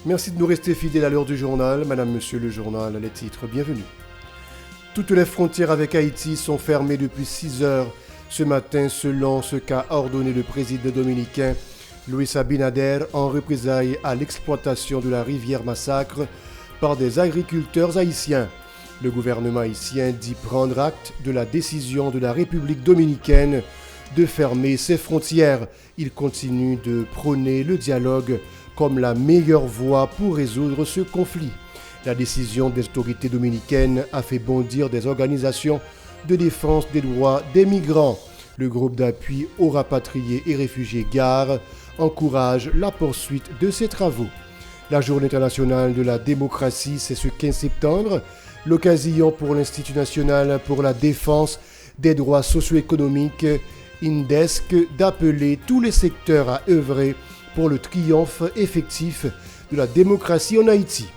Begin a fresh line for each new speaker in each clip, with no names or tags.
Merci de nous rester fidèles à l'heure du journal. Madame, Monsieur le journal, les titres, bienvenue. Toutes les frontières avec Haïti sont fermées depuis 6 heures ce matin selon ce qu'a ordonné le président dominicain Luis Abinader en représailles à l'exploitation de la rivière Massacre par des agriculteurs haïtiens. Le gouvernement haïtien dit prendre acte de la décision de la République dominicaine de fermer ses frontières. Il continue de prôner le dialogue comme la meilleure voie pour résoudre ce conflit. La décision des autorités dominicaines a fait bondir des organisations de défense des droits des migrants. Le groupe d'appui aux rapatriés et réfugiés GAR encourage la poursuite de ces travaux. La Journée internationale de la démocratie, c'est ce 15 septembre, l'occasion pour l'Institut national pour la défense des droits socio-économiques, INDESC, d'appeler tous les secteurs à œuvrer pour le triomphe effectif de la démocratie en Haïti.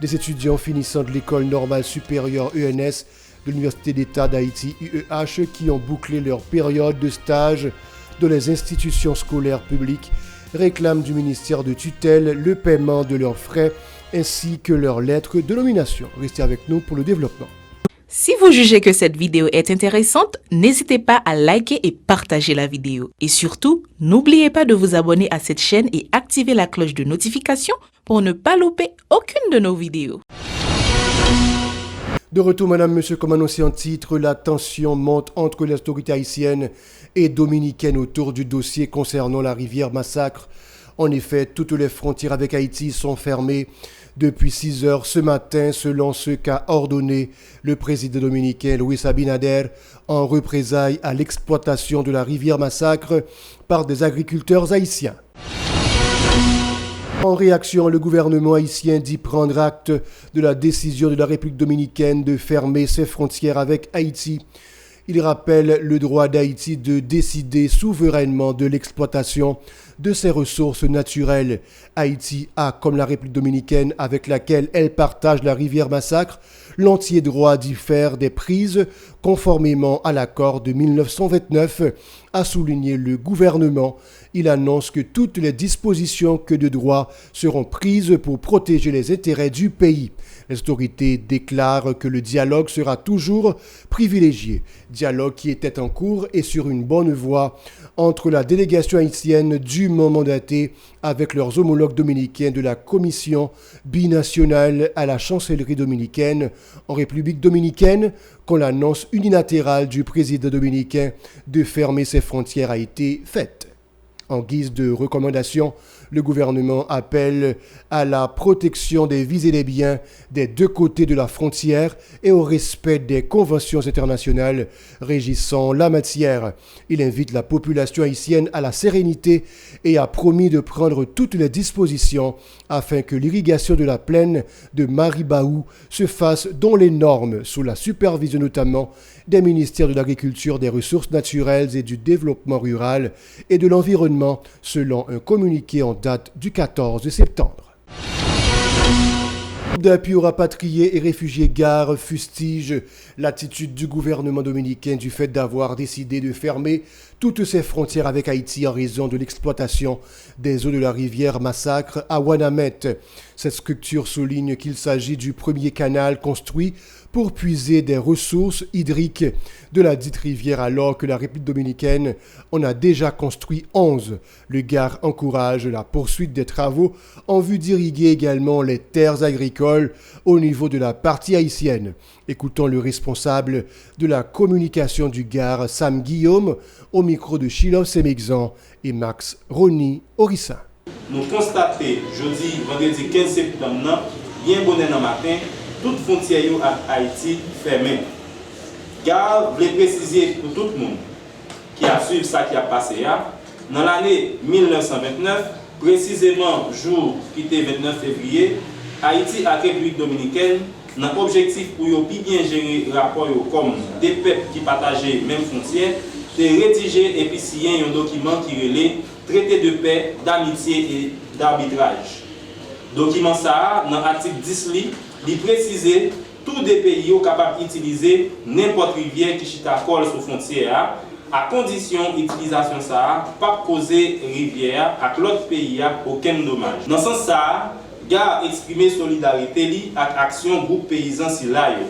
Des étudiants finissant de l'école normale supérieure ENS de l'Université d'État d'Haïti UEH qui ont bouclé leur période de stage dans les institutions scolaires publiques réclament du ministère de tutelle le paiement de leurs frais ainsi que leurs lettres de nomination. Restez avec nous pour le développement.
Si vous jugez que cette vidéo est intéressante, n'hésitez pas à liker et partager la vidéo. Et surtout, n'oubliez pas de vous abonner à cette chaîne et activer la cloche de notification pour ne pas louper aucune de nos vidéos.
De retour, madame, monsieur, comme annoncé en titre, la tension monte entre les autorités haïtiennes et dominicaines autour du dossier concernant la rivière Massacre. En effet, toutes les frontières avec Haïti sont fermées depuis 6 heures ce matin, selon ce qu'a ordonné le président dominicain Luis Abinader en représailles à l'exploitation de la rivière Massacre par des agriculteurs haïtiens. En réaction, le gouvernement haïtien dit prendre acte de la décision de la République dominicaine de fermer ses frontières avec Haïti. Il rappelle le droit d'Haïti de décider souverainement de l'exploitation de ses ressources naturelles. Haïti a, comme la République dominicaine avec laquelle elle partage la rivière Massacre, l'entier droit d'y faire des prises conformément à l'accord de 1929, a souligné le gouvernement. Il annonce que toutes les dispositions que de droit seront prises pour protéger les intérêts du pays. Les autorités déclarent que le dialogue sera toujours privilégié. Dialogue qui était en cours et sur une bonne voie entre la délégation haïtienne dûment mandatée avec leurs homologues dominicains de la commission binationale à la chancellerie dominicaine en République dominicaine, quand l'annonce unilatérale du président dominicain de fermer ses frontières a été faite. En guise de recommandation, le gouvernement appelle à la protection des vies et des biens des deux côtés de la frontière et au respect des conventions internationales régissant la matière. Il invite la population haïtienne à la sérénité et a promis de prendre toutes les dispositions afin que l'irrigation de la plaine de Maribaou se fasse dans les normes, sous la supervision notamment des ministères de l'Agriculture, des Ressources naturelles et du Développement rural et de l'Environnement, selon un communiqué en date du 14 septembre. D'appui aux rapatriés et réfugiés GAR fustige l'attitude du gouvernement dominicain du fait d'avoir décidé de fermer toutes ses frontières avec Haïti en raison de l'exploitation des eaux de la rivière Massacre à Ouanamètre. Cette structure souligne qu'il s'agit du premier canal construit pour puiser des ressources hydriques de la dite rivière alors que la République dominicaine en a déjà construit 11. Le GAR encourage la poursuite des travaux en vue d'irriguer également les terres agricoles au niveau de la partie haïtienne. Écoutons le responsable de la communication du GAR, Sam Guillaume, au micro de Chilov Semexan et Max Rony Orissa.
Nous constatons jeudi, vendredi 15 septembre, bien bonnet dans matin, toute frontière à Haïti fermée. Car je voulais préciser pour tout le monde qui a suivi ça qui a passé dans l'année 1929, précisément jour qui était 29 février, Haïti et la République dominicaine dans l'objectif pour bien gérer le rapport comme des peuples qui partageaient même frontière, de rédiger et puis signer un document qui relève traité de paix, d'amitié et d'arbitrage. Document ça, dans l'article 10, il précise tous les pays sont capables d'utiliser n'importe rivière qui chita colle sur frontière à condition d'utilisation ça pas causer rivière à l'autre pays aucun dommage. Dans ce sens ça, Gare exprimer solidarité li ak action groupe paysan si la yo.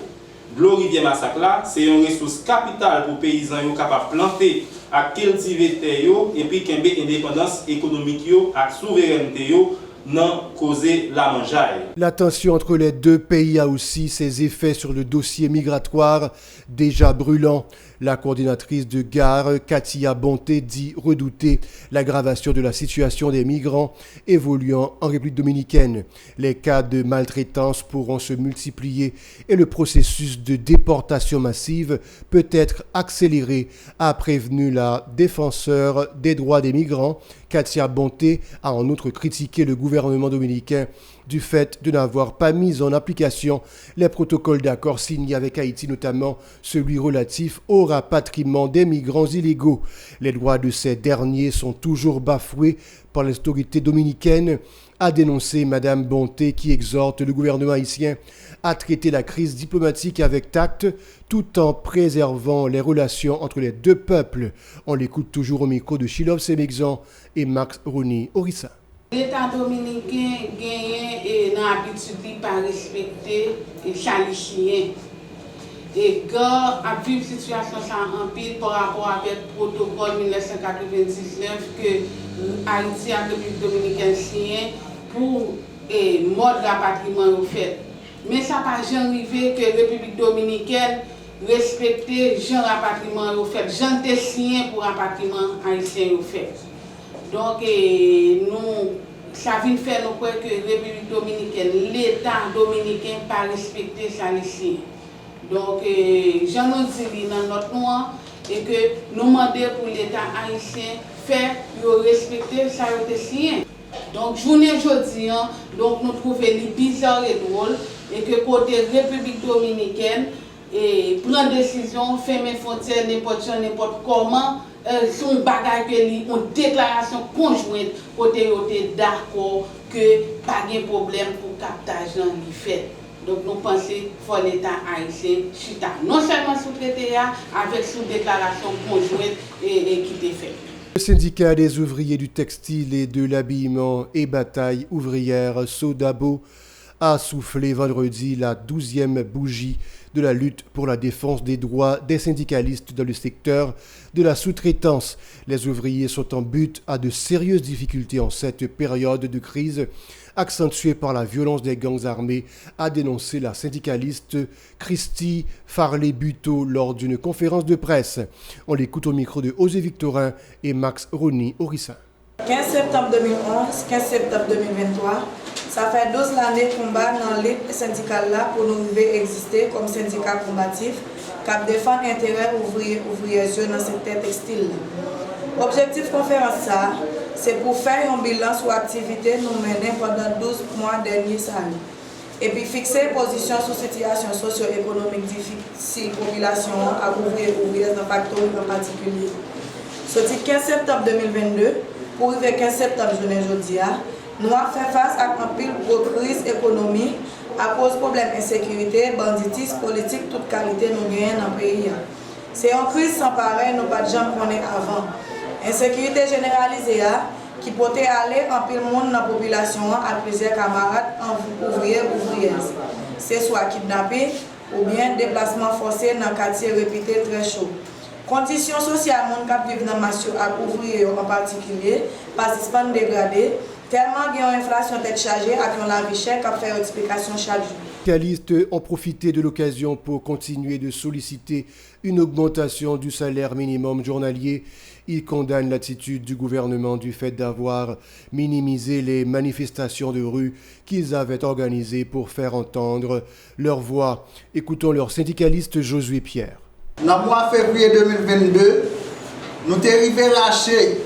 L'eau rivière massacre là, c'est une ressource capitale pour paysans yo capable planter à cultiver terre yo et puis kembe indépendance économique yo ak souveraineté yo non causer la mangeaille.
La tension entre les deux pays a aussi ses effets sur le dossier migratoire déjà brûlant. La coordinatrice de Gare, Katia Bonté, dit redouter l'aggravation de la situation des migrants évoluant en République dominicaine. Les cas de maltraitance pourront se multiplier et le processus de déportation massive peut être accéléré, a prévenu la défenseure des droits des migrants. Katia Bonté a en outre critiqué le gouvernement dominicain du fait de n'avoir pas mis en application les protocoles d'accord signés avec Haïti, notamment celui relatif au rapatriement des migrants illégaux. Les droits de ces derniers sont toujours bafoués par les autorités dominicaines, a dénoncé Madame Bonté, qui exhorte le gouvernement haïtien à traiter la crise diplomatique avec tact tout en préservant les relations entre les deux peuples. On l'écoute toujours au micro de Shilov Semexan et Max Rouni Orissa.
L'État dominicain gagne dans l'habitude de ne pas respecter les haïtiens. Et quand a vu la situation en pile par rapport avec le protocole 1999 que Haïti et la République dominicaine signent pour le mode rapatriement fait. Mais ça n'a pas jamais arrivé que la République dominicaine respecte le rapatriement fait. J'en ai signé pour le rapatriement haïtien fait. Donc, nous, ça vient faire nous croire que la République dominicaine, l'État dominicain, pas respecter ça ici. Donc, j'en ai dit dans notre noir et que nous demandons pour l'État haïtien faire respecter ça signé. Donc, journée aujourd'hui, donc nous trouvons bizarre et drôle et que côté République dominicaine prend décision, fermer frontières n'importe comment. Son bagage que une déclaration conjointe côté d'accord que pas de problème pour captage dans les fait. Donc nous pensons qu'il faut l'État haïtien chita non seulement sous traité avec sous déclaration conjointe et qui est fait.
Le syndicat des ouvriers du textile et de l'habillement et bataille ouvrière Sodabo a soufflé vendredi la 12e bougie de la lutte pour la défense des droits des syndicalistes dans le secteur de la sous-traitance. Les ouvriers sont en butte à de sérieuses difficultés en cette période de crise accentuée par la violence des gangs armés, a dénoncé la syndicaliste Christy Farley-Buteau lors d'une conférence de presse. On l'écoute au micro de Osé Victorin et Max Rouni Orissa.
15 septembre 2011, 15 septembre 2023, ça fait 12 années de combat dans l'élite syndicale là pour nous exister comme syndicat combatif qui défend l'intérêt ouvriers dans le secteur textile. L'objectif de la conférence, c'est pour faire un bilan sur l'activité nous menée pendant 12 mois derniers et puis fixer position sur la situation socio-économique difficile population à ouvriers dans le facteur en particulier. Sorti 15 septembre 2022, pour arriver 15 septembre aujourd'hui, nous avons fait face à une pile de crise économique à cause de problèmes d'insécurité, banditisme, politique, toute qualité nous gagnons dans le pays. C'est une crise sans pareil, nous pas de gens connaître avant. Insécurité généralisée qui peut aller en pile monde dans la population à plusieurs camarades ouvriers ouvrières. C'est soit kidnappé ou bien déplacement forcé dans un quartier réputé très chaud. Conditions sociales, mon cap vivent dans massio à ouvriers en particulier, participants dégradés, tellement qu'il y a une inflation tête chargée avec la vie chère qui fait explication chaque jour.
Les syndicalistes ont profité de l'occasion pour continuer de solliciter une augmentation du salaire minimum journalier. Ils condamnent l'attitude du gouvernement du fait d'avoir minimisé les manifestations de rue qu'ils avaient organisées pour faire entendre leur voix. Écoutons leur syndicaliste Josué Pierre.
Dans le mois de février 2022, nous avons arrivé à lâcher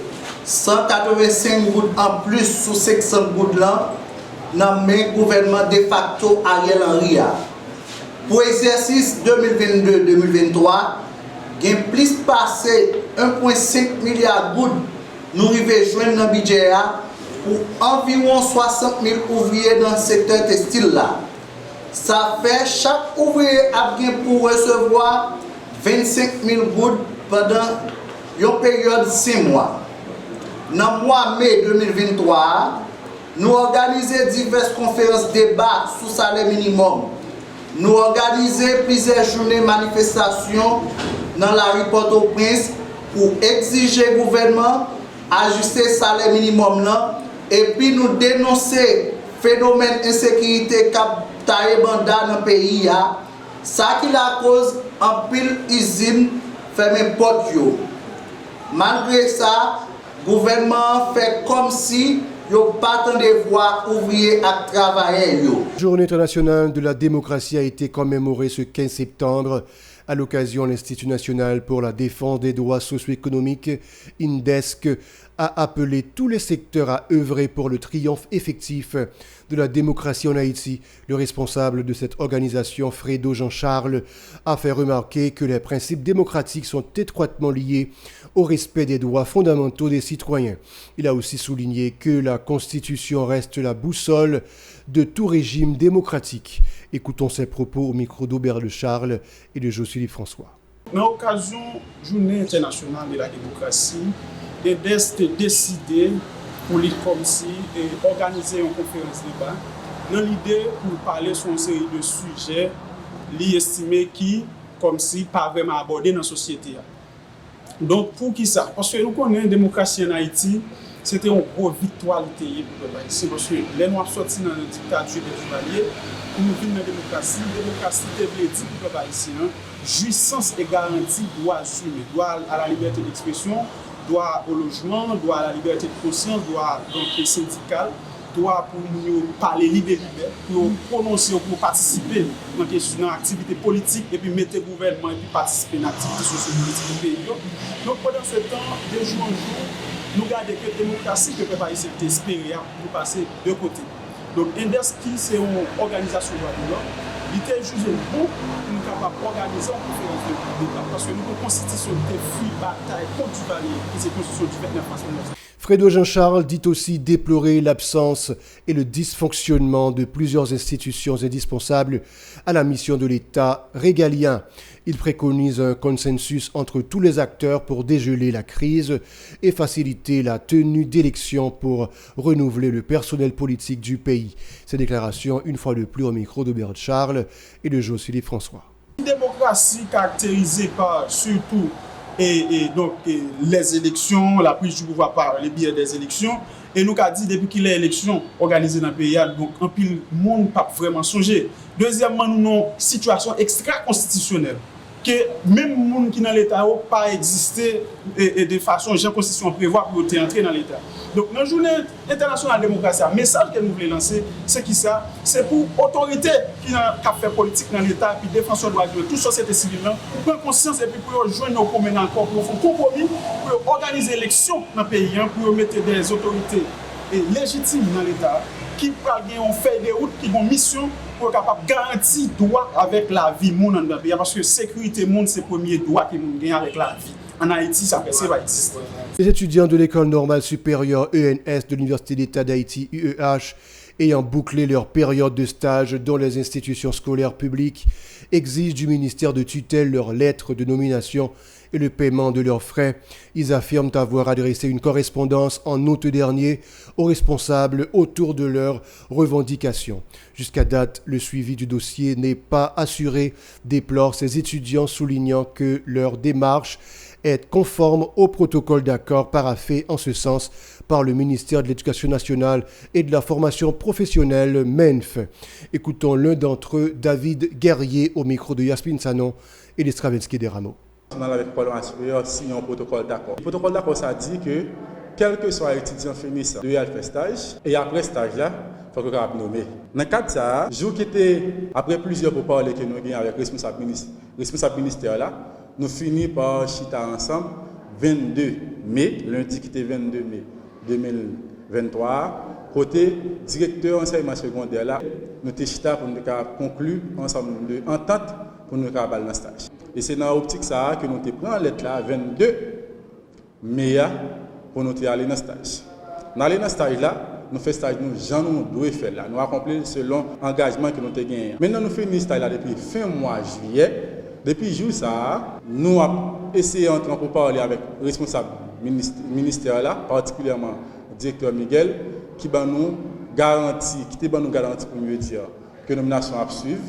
185 gouttes en plus sur 500 gouttes là dans le gouvernement de facto Ariel Henry. Pour l'exercice 2022-2023, il y a plus passé 1,5 milliard de gouttes nous arrivons joindre dans le budget pour environ 60 000 ouvriers dans le secteur textile là. Ça fait chaque ouvrier a bien pour recevoir 25 000 gouttes pendant une période de 6 mois. Dans le mois de mai 2023, nous organiser diverses conférences débats sous salaire minimum. Nous organiser plusieurs journées manifestations dans la rue Port-au-Prince pour exiger au gouvernement ajuster salaire minimum là, et puis nous dénoncer phénomène d'insécurité cap taille banda dans le pays. Ça qui la cause en pile usine fermé porte yo. Malgré ça, le gouvernement fait comme si yo pas tant de voix ouvriers à travailler yo.
Journée internationale de la démocratie a été commémorée ce 15 septembre. À l'occasion, l'Institut national pour la défense des droits socio-économiques, INDESC, a appelé tous les secteurs à œuvrer pour le triomphe effectif de la démocratie en Haïti. Le responsable de cette organisation, Fredo Jean-Charles, a fait remarquer que les principes démocratiques sont étroitement liés au respect des droits fondamentaux des citoyens. Il a aussi souligné que la Constitution reste la boussole de tout régime démocratique. Écoutons ses propos au micro d'Aubert Le Charles et de Jocelyne François.
Dans l'occasion de la Journée internationale de la démocratie, INDESC a décidé pour lui comme si organiser une conférence de débat dans l'idée pour parler sur une série de sujets li estimé qui comme si pas vraiment abordés dans la société. Donc pour qui ça? Parce que nous connaissons la démocratie en Haïti, c'était une grosse victoire pour le Haïti. Parce que les Noirs sortis dans la dictature des Duvaliers, pour nous vivre dans la démocratie veut dire pour le Haïtien, jouissance et garantie droit humains, droit à la liberté d'expression, droit au logement, droit à la liberté de conscience, droit syndical, droit pour nous parler libre, pour prononcer, pour participer dans l'activité politique et puis mettre le gouvernement et puis participer dans l'activité sociopolitique du pays. Donc pendant ce temps, de jour en jour, nous regardons que la démocratie que le peuple haïtien est espéré pour passer de côté. Donc INDESC, c'est une organisation de droit, il était jugé bon pour nous capables d'organiser une conférence de débat parce que nous avons une constitution qui fuit bataille contre du Duvalier, qui est la constitution du 29 mars 1900.
Fredo Jean-Charles dit aussi déplorer l'absence et le dysfonctionnement de plusieurs institutions indispensables à la mission de l'État régalien. Il préconise un consensus entre tous les acteurs pour dégeler la crise et faciliter la tenue d'élections pour renouveler le personnel politique du pays. Ces déclarations, une fois de plus au micro d'Aubert Charles et de Jocelyne François.
Une démocratie caractérisée par surtout donc les élections, la prise du pouvoir par les biais des élections. Et nous avons dit depuis qu'il y a des élections organisées dans le pays, donc un pile monde pas vraiment songer. Deuxièmement, nous avons une situation extra-constitutionnelle. Que même les gens qui sont dans l'État n'ont pas existé et de façon que la Constitution prévoit pour entrer dans l'État. Donc, dans la Journée internationale de la démocratie, le message que nous voulons lancer, c'est qui ça? C'est pour l'autorité qui a fait politique dans l'État, puis défenseur de droits de l'homme, toute société civile, pour prendre conscience et puis pour joindre nos communes encore, pour faire un compromis, pour organiser l'élection dans le pays, pour mettre des autorités légitimes dans l'État, qui ont fait des routes, qui ont une mission pour être capable de garantir droit avec la vie dans le pays. Parce que la sécurité monde, c'est le premier droit que nous gagnons avec la vie. En Haïti, ça va exister.
Les étudiants de l'École normale supérieure ENS de l'Université d'État d'Haïti, UEH, ayant bouclé leur période de stage dans les institutions scolaires publiques, exigent du ministère de tutelle leur lettre de nomination et le paiement de leurs frais. Ils affirment avoir adressé une correspondance en août dernier aux responsables autour de leurs revendications. Jusqu'à date, le suivi du dossier n'est pas assuré, déplorent ces étudiants, soulignant que leur démarche est conforme au protocole d'accord paraphé en ce sens par le ministère de l'Éducation nationale et de la formation professionnelle MENF. Écoutons l'un d'entre eux, David Guerrier, au micro de Yasmine Sanon et de Stravinsky des Rameaux.
Avec le Parlement supérieur, signe un protocole d'accord. Le protocole d'accord, ça dit que quel que soit l'étudiant finissant, il a fait stage et après stage là, il faut qu'on soit nommé. Dans le cas de ça, jour qui était après plusieurs pourparlers que nous avons avec le responsable ministère là, nous finissons par chita ensemble 22 mai, lundi qui était 22 mai 2023, côté directeur enseignement secondaire là, nous avons chita pour nous conclure ensemble de entente pour nous faire le stage. Et c'est dans l'optique ça que nous avons pris lettre là 22 mai pour nous aller dans le stage. Dans le stage là, nous faisons stage nous devons faire là, nous accomplir selon l'engagement que nous avons gagné. Maintenant nous faisons stage là depuis fin mois juillet. Depuis jour ça, nous avons essayé d'entrer pour parler avec le responsable ministère là, particulièrement le directeur Miguel, qui va nous garantie, qui était nous garantie pour mieux dire que la nomination a suivre.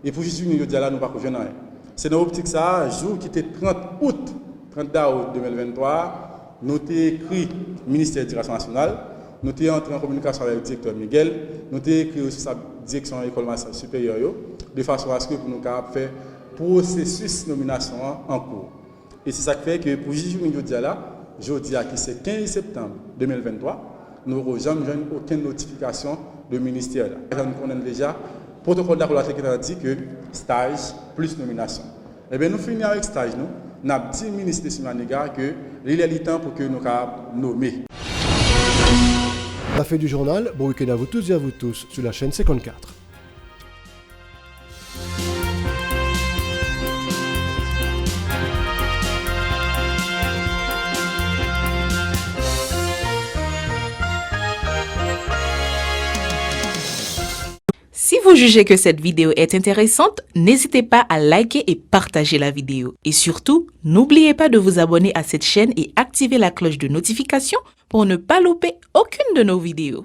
Et pour justice, nous disons là, nous ne pouvons pas rien. C'est dans l'optique ça, jour qui était 30 août 2023, nous avons écrit ministère de l'Éducation nationale, nous avons entré en communication avec le directeur Miguel, nous avons écrit aussi sa direction de l'école supérieure, de façon à ce que nous puissions faire processus de nomination en cours. Et c'est ça qui fait que pour juger là, je dis que c'est 15 septembre 2023, nous n'aurons jamais aucune notification de ministère. Nous connaissons déjà le protocole d'accord qui dit que stage plus nomination. Eh bien, nous finissons avec stage, nous avons dit au ministre de Simaniga que il est le temps pour que nous puissions nommer.
La fin du journal, bon week-end à vous tous et à vous tous sur la chaîne 54.
Si vous jugez que cette vidéo est intéressante, n'hésitez pas à liker et partager la vidéo. Et surtout, n'oubliez pas de vous abonner à cette chaîne et activer la cloche de notification pour ne pas louper aucune de nos vidéos.